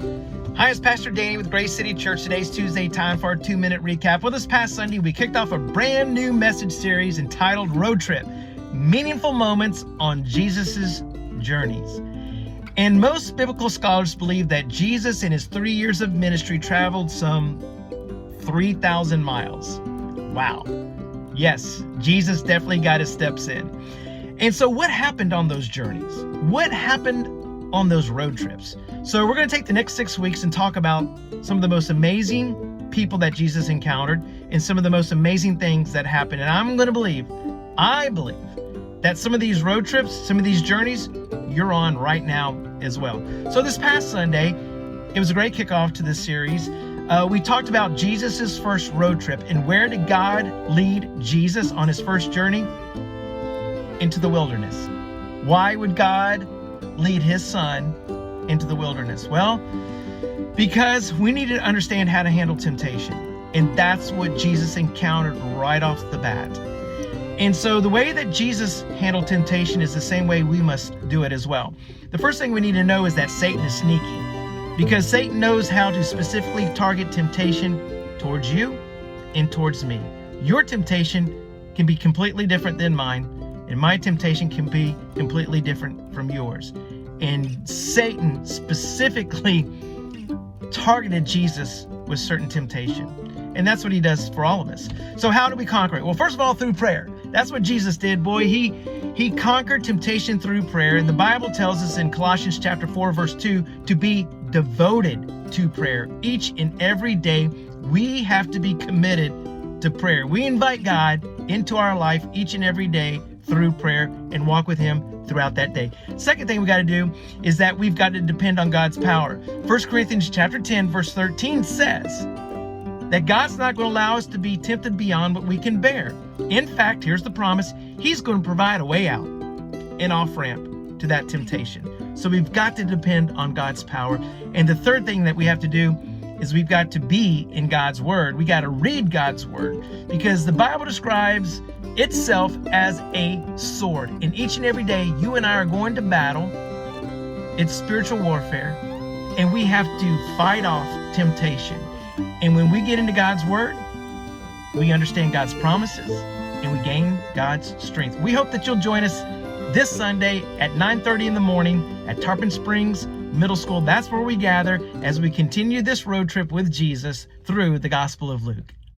Hi, it's Pastor Danny with Grace City Church. Today's Tuesday, time for our 2-minute recap. Well, this past Sunday, we kicked off a brand new message series entitled Road Trip, Meaningful Moments on Jesus' Journeys. And most biblical scholars believe that Jesus in his 3 years of ministry traveled some 3,000 miles. Wow. Yes, Jesus definitely got his steps in. And so what happened on those journeys? What happened on those road trips? So we're going to take the next 6 weeks and talk about some of the most amazing people that Jesus encountered and some of the most amazing things that happened. And I believe that some of these road trips, some of these journeys, you're on right now as well. So this past Sunday, it was a great kickoff to this series. We talked about Jesus's first road trip and where did God lead Jesus on his first journey? Into the wilderness. Why would God lead his son into the wilderness? Well, because we need to understand how to handle temptation. And that's what Jesus encountered right off the bat. And so the way that Jesus handled temptation is the same way we must do it as well. The first thing we need to know is that Satan is sneaky, because Satan knows how to specifically target temptation towards you and towards me. Your temptation can be completely different than mine, and my temptation can be completely different from yours. And Satan specifically targeted Jesus with certain temptation. And that's what he does for all of us. So how do we conquer it? Well, first of all, through prayer. That's what Jesus did. Boy, he conquered temptation through prayer. And the Bible tells us in Colossians chapter 4, verse 2, to be devoted to prayer. Each and every day, we have to be committed to prayer. We invite God into our life each and every day through prayer and walk with him throughout that day. Second thing we got to do is that we've got to depend on God's power. 1 Corinthians chapter 10, verse 13 says that God's not going to allow us to be tempted beyond what we can bear. In fact, here's the promise. He's going to provide a way out, an off-ramp to that temptation. So we've got to depend on God's power. And the third thing that we have to do is we've got to be in God's word. We got to read God's word, because the Bible describes itself as a sword. And each and every day, you and I are going to battle. It's spiritual warfare, and we have to fight off temptation. And when we get into God's word, we understand God's promises and we gain God's strength. We hope that you'll join us this Sunday at 9:30 in the morning at Tarpon Springs Middle School. That's where we gather as we continue this road trip with Jesus through the Gospel of Luke.